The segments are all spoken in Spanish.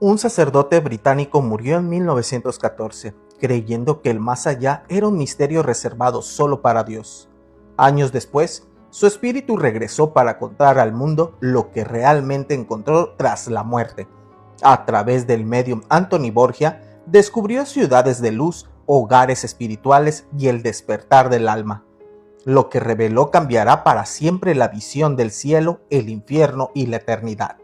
Un sacerdote británico murió en 1914, creyendo que el más allá era un misterio reservado solo para Dios. Años después, su espíritu regresó para contar al mundo lo que realmente encontró tras la muerte. A través del medium Anthony Borgia, descubrió ciudades de luz, hogares espirituales y el despertar del alma. Lo que reveló cambiará para siempre la visión del cielo, el infierno y la eternidad.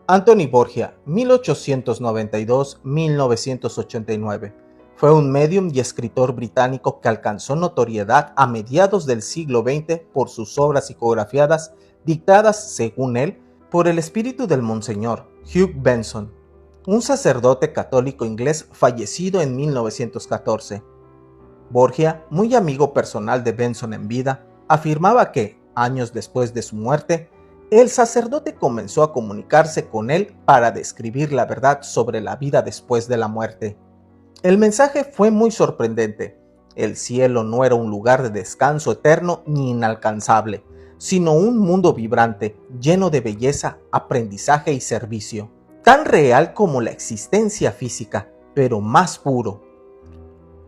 Anthony Borgia, 1892-1989, fue un médium y escritor británico que alcanzó notoriedad a mediados del siglo XX por sus obras psicografiadas dictadas, según él, por el espíritu del Monseñor Hugh Benson, un sacerdote católico inglés fallecido en 1914. Borgia, muy amigo personal de Benson en vida, afirmaba que, años después de su muerte, el sacerdote comenzó a comunicarse con él para describir la verdad sobre la vida después de la muerte. El mensaje fue muy sorprendente. El cielo no era un lugar de descanso eterno ni inalcanzable, sino un mundo vibrante, lleno de belleza, aprendizaje y servicio, tan real como la existencia física, pero más puro.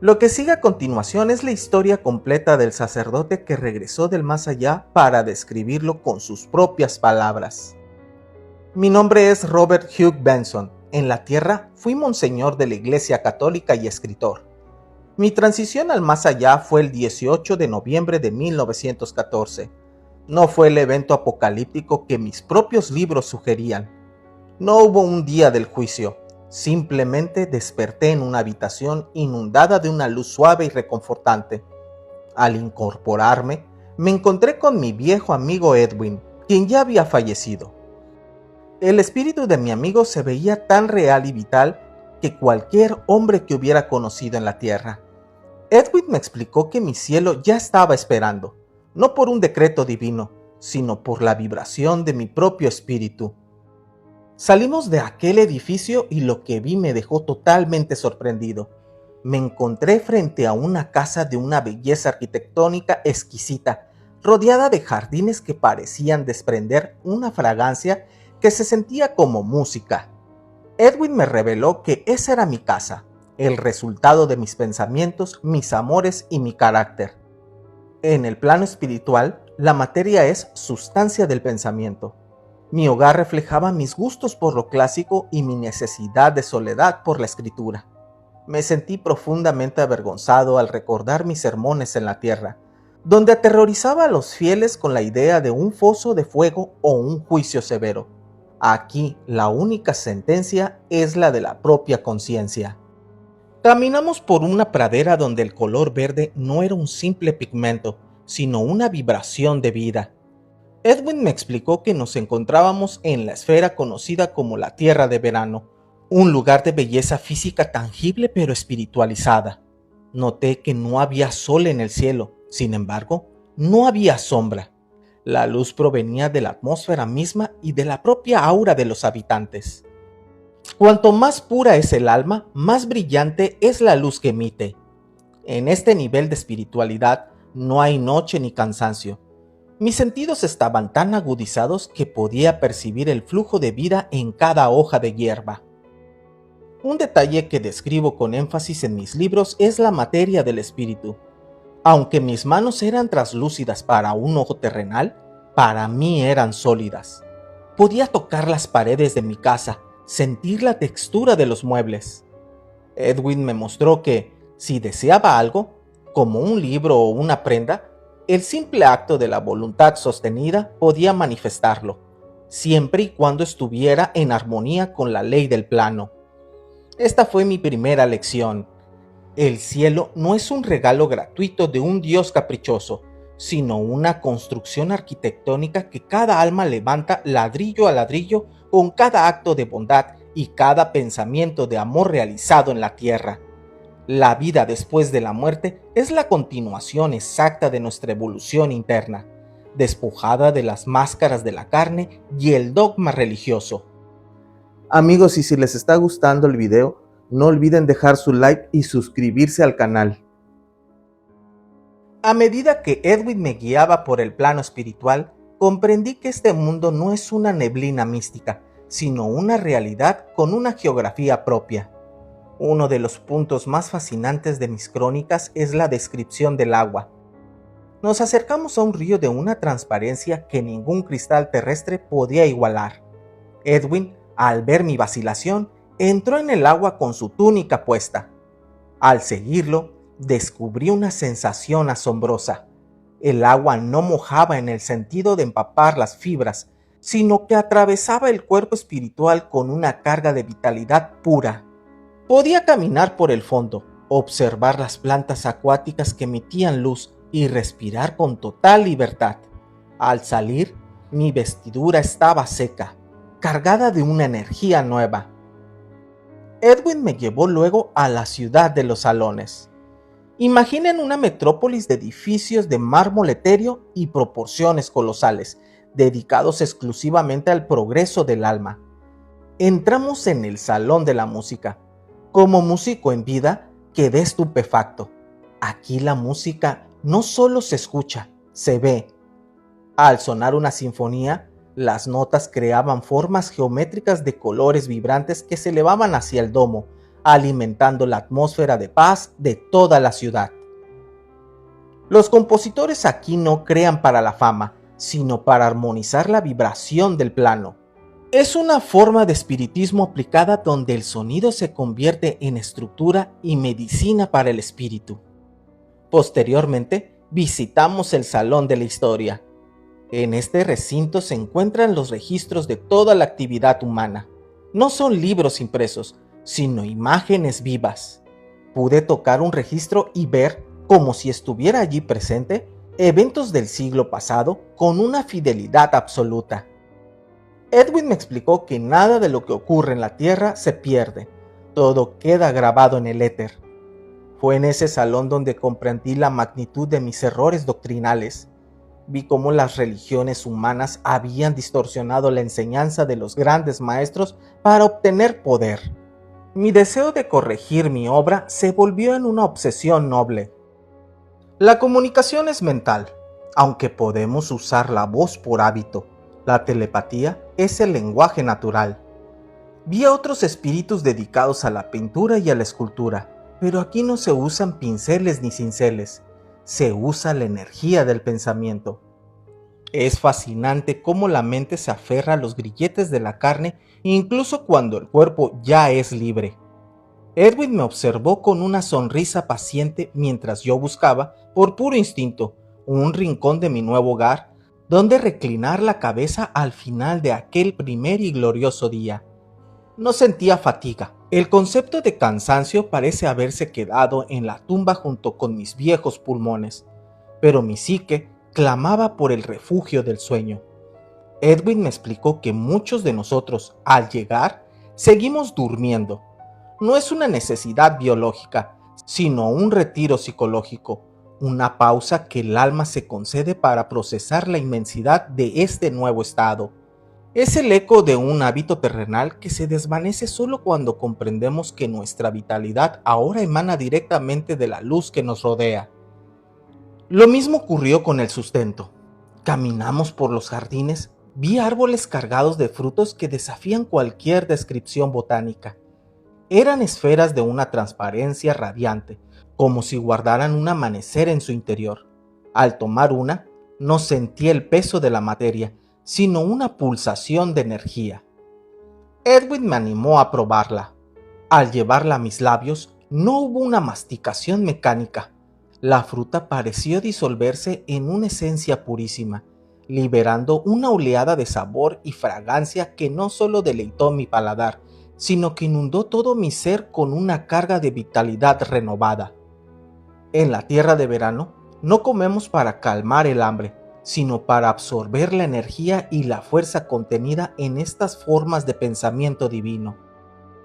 Lo que sigue a continuación es la historia completa del sacerdote que regresó del más allá para describirlo con sus propias palabras. Mi nombre es Robert Hugh Benson. En la tierra fui monseñor de la Iglesia Católica y escritor. Mi transición al más allá fue el 18 de noviembre de 1914. No fue el evento apocalíptico que mis propios libros sugerían. No hubo un día del juicio. Simplemente desperté en una habitación inundada de una luz suave y reconfortante. Al incorporarme, me encontré con mi viejo amigo Edwin, quien ya había fallecido. El espíritu de mi amigo se veía tan real y vital que cualquier hombre que hubiera conocido en la tierra. Edwin me explicó que mi cielo ya estaba esperando, no por un decreto divino, sino por la vibración de mi propio espíritu. Salimos de aquel edificio y lo que vi me dejó totalmente sorprendido. Me encontré frente a una casa de una belleza arquitectónica exquisita, rodeada de jardines que parecían desprender una fragancia que se sentía como música. Edwin me reveló que esa era mi casa, el resultado de mis pensamientos, mis amores y mi carácter. En el plano espiritual, la materia es sustancia del pensamiento. Mi hogar reflejaba mis gustos por lo clásico y mi necesidad de soledad por la escritura. Me sentí profundamente avergonzado al recordar mis sermones en la tierra, donde aterrorizaba a los fieles con la idea de un foso de fuego o un juicio severo. Aquí la única sentencia es la de la propia conciencia. Caminamos por una pradera donde el color verde no era un simple pigmento, sino una vibración de vida. Edwin me explicó que nos encontrábamos en la esfera conocida como la Tierra de Verano, un lugar de belleza física tangible pero espiritualizada. Noté que no había sol en el cielo, sin embargo, no había sombra. La luz provenía de la atmósfera misma y de la propia aura de los habitantes. Cuanto más pura es el alma, más brillante es la luz que emite. En este nivel de espiritualidad no hay noche ni cansancio. Mis sentidos estaban tan agudizados que podía percibir el flujo de vida en cada hoja de hierba. Un detalle que describo con énfasis en mis libros es la materia del espíritu. Aunque mis manos eran translúcidas para un ojo terrenal, para mí eran sólidas. Podía tocar las paredes de mi casa, sentir la textura de los muebles. Edwin me mostró que, si deseaba algo, como un libro o una prenda, el simple acto de la voluntad sostenida podía manifestarlo, siempre y cuando estuviera en armonía con la ley del plano. Esta fue mi primera lección. El cielo no es un regalo gratuito de un Dios caprichoso, sino una construcción arquitectónica que cada alma levanta ladrillo a ladrillo con cada acto de bondad y cada pensamiento de amor realizado en la tierra. La vida después de la muerte es la continuación exacta de nuestra evolución interna, despojada de las máscaras de la carne y el dogma religioso. Amigos, y si les está gustando el video, no olviden dejar su like y suscribirse al canal. A medida que Edwin me guiaba por el plano espiritual, comprendí que este mundo no es una neblina mística, sino una realidad con una geografía propia. Uno de los puntos más fascinantes de mis crónicas es la descripción del agua. Nos acercamos a un río de una transparencia que ningún cristal terrestre podía igualar. Edwin, al ver mi vacilación, entró en el agua con su túnica puesta. Al seguirlo, descubrí una sensación asombrosa. El agua no mojaba en el sentido de empapar las fibras, sino que atravesaba el cuerpo espiritual con una carga de vitalidad pura. Podía caminar por el fondo, observar las plantas acuáticas que emitían luz y respirar con total libertad. Al salir, mi vestidura estaba seca, cargada de una energía nueva. Edwin me llevó luego a la ciudad de los salones. Imaginen una metrópolis de edificios de mármol etéreo y proporciones colosales, dedicados exclusivamente al progreso del alma. Entramos en el salón de la música. Como músico en vida, quedé estupefacto. Aquí la música no solo se escucha, se ve. Al sonar una sinfonía, las notas creaban formas geométricas de colores vibrantes que se elevaban hacia el domo, alimentando la atmósfera de paz de toda la ciudad. Los compositores aquí no crean para la fama, sino para armonizar la vibración del plano. Es una forma de espiritismo aplicada donde el sonido se convierte en estructura y medicina para el espíritu. Posteriormente, visitamos el Salón de la Historia. En este recinto se encuentran los registros de toda la actividad humana. No son libros impresos, sino imágenes vivas. Pude tocar un registro y ver, como si estuviera allí presente, eventos del siglo pasado con una fidelidad absoluta. Edwin me explicó que nada de lo que ocurre en la Tierra se pierde, todo queda grabado en el éter. Fue en ese salón donde comprendí la magnitud de mis errores doctrinales. Vi cómo las religiones humanas habían distorsionado la enseñanza de los grandes maestros para obtener poder. Mi deseo de corregir mi obra se volvió en una obsesión noble. La comunicación es mental, aunque podemos usar la voz por hábito. La telepatía es el lenguaje natural. Vi a otros espíritus dedicados a la pintura y a la escultura, pero aquí no se usan pinceles ni cinceles, se usa la energía del pensamiento. Es fascinante cómo la mente se aferra a los grilletes de la carne incluso cuando el cuerpo ya es libre. Edwin me observó con una sonrisa paciente mientras yo buscaba, por puro instinto, un rincón de mi nuevo hogar donde reclinar la cabeza al final de aquel primer y glorioso día. No sentía fatiga. El concepto de cansancio parece haberse quedado en la tumba junto con mis viejos pulmones, pero mi psique clamaba por el refugio del sueño. Edwin me explicó que muchos de nosotros, al llegar, seguimos durmiendo. No es una necesidad biológica, sino un retiro psicológico, una pausa que el alma se concede para procesar la inmensidad de este nuevo estado. Es el eco de un hábito terrenal que se desvanece solo cuando comprendemos que nuestra vitalidad ahora emana directamente de la luz que nos rodea. Lo mismo ocurrió con el sustento. Caminamos por los jardines, vi árboles cargados de frutos que desafían cualquier descripción botánica. Eran esferas de una transparencia radiante, como si guardaran un amanecer en su interior. Al tomar una, no sentí el peso de la materia, sino una pulsación de energía. Edwin me animó a probarla. Al llevarla a mis labios, no hubo una masticación mecánica. La fruta pareció disolverse en una esencia purísima, liberando una oleada de sabor y fragancia que no solo deleitó mi paladar, sino que inundó todo mi ser con una carga de vitalidad renovada. En la tierra de verano, no comemos para calmar el hambre, sino para absorber la energía y la fuerza contenida en estas formas de pensamiento divino.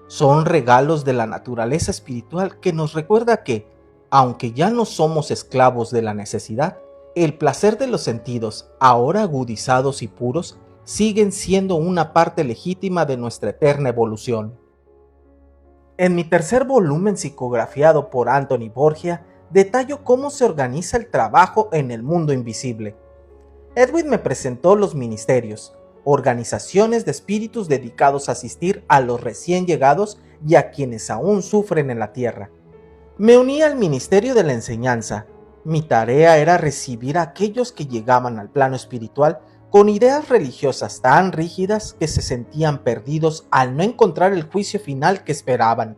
Son regalos de la naturaleza espiritual que nos recuerda que, aunque ya no somos esclavos de la necesidad, el placer de los sentidos, ahora agudizados y puros, siguen siendo una parte legítima de nuestra eterna evolución. En mi tercer volumen psicografiado por Anthony Borgia, detallo cómo se organiza el trabajo en el mundo invisible. Edwin me presentó los ministerios, organizaciones de espíritus dedicados a asistir a los recién llegados y a quienes aún sufren en la tierra. Me uní al ministerio de la enseñanza. Mi tarea era recibir a aquellos que llegaban al plano espiritual con ideas religiosas tan rígidas que se sentían perdidos al no encontrar el juicio final que esperaban.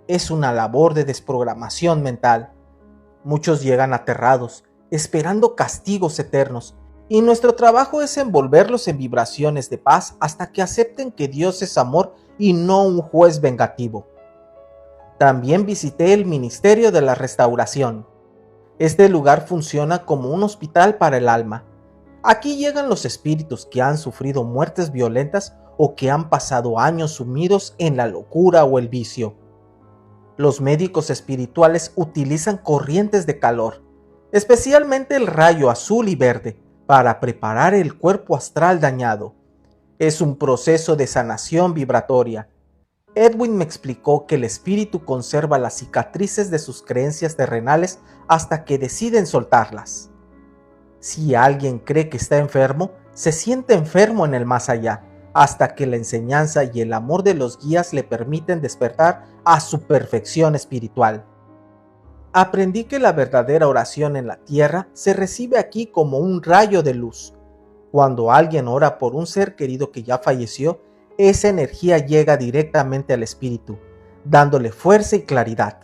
Es una labor de desprogramación mental. Muchos llegan aterrados, esperando castigos eternos, y nuestro trabajo es envolverlos en vibraciones de paz hasta que acepten que Dios es amor y no un juez vengativo. También visité el Ministerio de la Restauración. Este lugar funciona como un hospital para el alma. Aquí llegan los espíritus que han sufrido muertes violentas o que han pasado años sumidos en la locura o el vicio. Los médicos espirituales utilizan corrientes de calor, especialmente el rayo azul y verde, para preparar el cuerpo astral dañado. Es un proceso de sanación vibratoria. Edwin me explicó que el espíritu conserva las cicatrices de sus creencias terrenales hasta que deciden soltarlas. Si alguien cree que está enfermo, se siente enfermo en el más allá, hasta que la enseñanza y el amor de los guías le permiten despertar a su perfección espiritual. Aprendí que la verdadera oración en la tierra se recibe aquí como un rayo de luz. Cuando alguien ora por un ser querido que ya falleció, esa energía llega directamente al espíritu, dándole fuerza y claridad.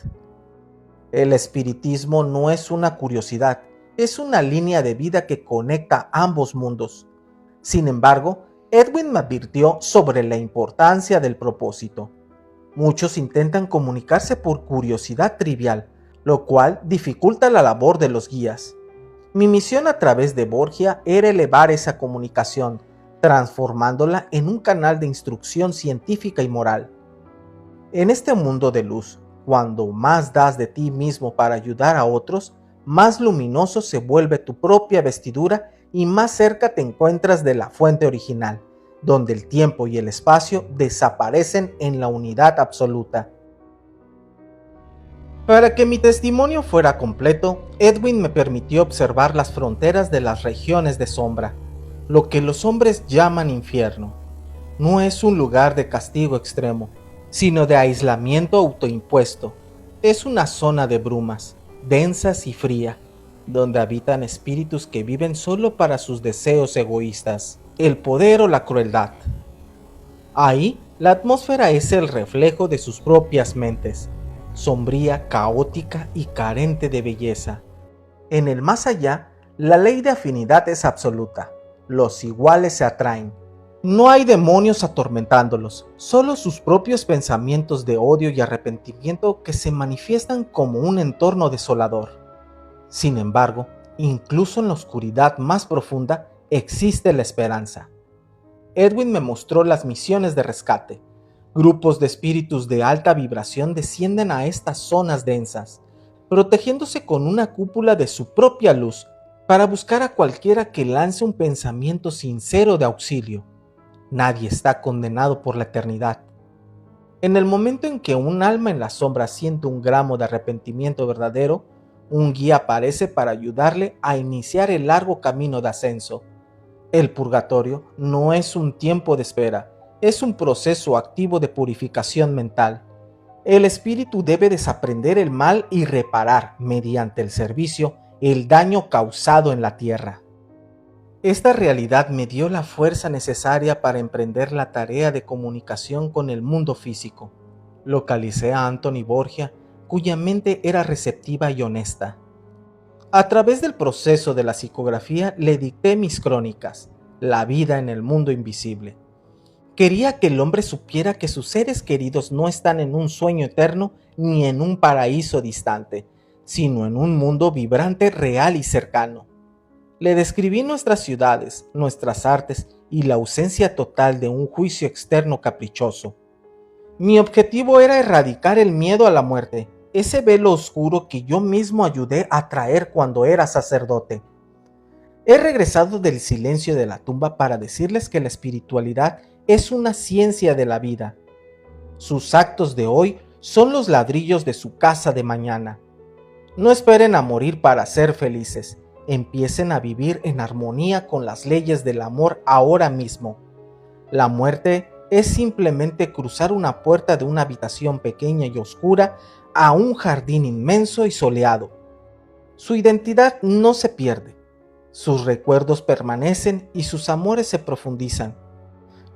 El espiritismo no es una curiosidad, es una línea de vida que conecta ambos mundos. Sin embargo, Edwin me advirtió sobre la importancia del propósito. Muchos intentan comunicarse por curiosidad trivial, lo cual dificulta la labor de los guías. Mi misión a través de Borgia era elevar esa comunicación, transformándola en un canal de instrucción científica y moral. En este mundo de luz, cuando más das de ti mismo para ayudar a otros, más luminoso se vuelve tu propia vestidura y más cerca te encuentras de la fuente original, donde el tiempo y el espacio desaparecen en la unidad absoluta. Para que mi testimonio fuera completo, Edwin me permitió observar las fronteras de las regiones de sombra, lo que los hombres llaman infierno. No es un lugar de castigo extremo, sino de aislamiento autoimpuesto. Es una zona de brumas, densas y fría, donde habitan espíritus que viven solo para sus deseos egoístas, el poder o la crueldad. Ahí, la atmósfera es el reflejo de sus propias mentes, sombría, caótica y carente de belleza. En el más allá, la ley de afinidad es absoluta. Los iguales se atraen. No hay demonios atormentándolos, solo sus propios pensamientos de odio y arrepentimiento que se manifiestan como un entorno desolador. Sin embargo, incluso en la oscuridad más profunda existe la esperanza. Edwin me mostró las misiones de rescate. Grupos de espíritus de alta vibración descienden a estas zonas densas, protegiéndose con una cúpula de su propia luz para buscar a cualquiera que lance un pensamiento sincero de auxilio. Nadie está condenado por la eternidad. En el momento en que un alma en la sombra siente un gramo de arrepentimiento verdadero, un guía aparece para ayudarle a iniciar el largo camino de ascenso. El purgatorio no es un tiempo de espera, es un proceso activo de purificación mental. El espíritu debe desaprender el mal y reparar, mediante el servicio, el daño causado en la tierra. Esta realidad me dio la fuerza necesaria para emprender la tarea de comunicación con el mundo físico. Localicé a Anthony Borgia, cuya mente era receptiva y honesta. A través del proceso de la psicografía le dicté mis crónicas, la vida en el mundo invisible. Quería que el hombre supiera que sus seres queridos no están en un sueño eterno ni en un paraíso distante, sino en un mundo vibrante, real y cercano. Le describí nuestras ciudades, nuestras artes y la ausencia total de un juicio externo caprichoso. Mi objetivo era erradicar el miedo a la muerte, ese velo oscuro que yo mismo ayudé a traer cuando era sacerdote. He regresado del silencio de la tumba para decirles que la espiritualidad es una ciencia de la vida. Sus actos de hoy son los ladrillos de su casa de mañana. No esperen a morir para ser felices. empiecen a vivir en armonía con las leyes del amor ahora mismo. La muerte es simplemente cruzar una puerta de una habitación pequeña y oscura a un jardín inmenso y soleado. Su identidad no se pierde, sus recuerdos permanecen y sus amores se profundizan.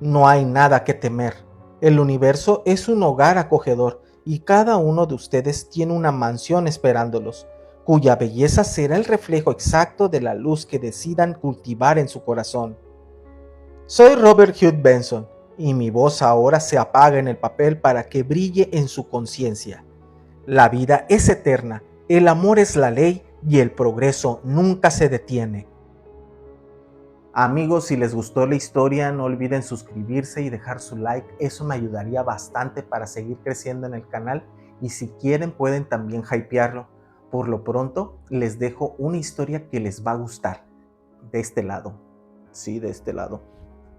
No hay nada que temer, el universo es un hogar acogedor y cada uno de ustedes tiene una mansión esperándolos, cuya belleza será el reflejo exacto de la luz que decidan cultivar en su corazón. Soy Robert Hugh Benson y mi voz ahora se apaga en el papel para que brille en su conciencia. La vida es eterna, el amor es la ley y el progreso nunca se detiene. Amigos, si les gustó la historia, no olviden suscribirse y dejar su like, eso me ayudaría bastante para seguir creciendo en el canal y si quieren pueden también hypearlo. Por lo pronto, les dejo una historia que les va a gustar, de este lado, sí, de este lado.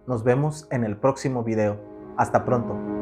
Nos vemos en el próximo video. Hasta pronto.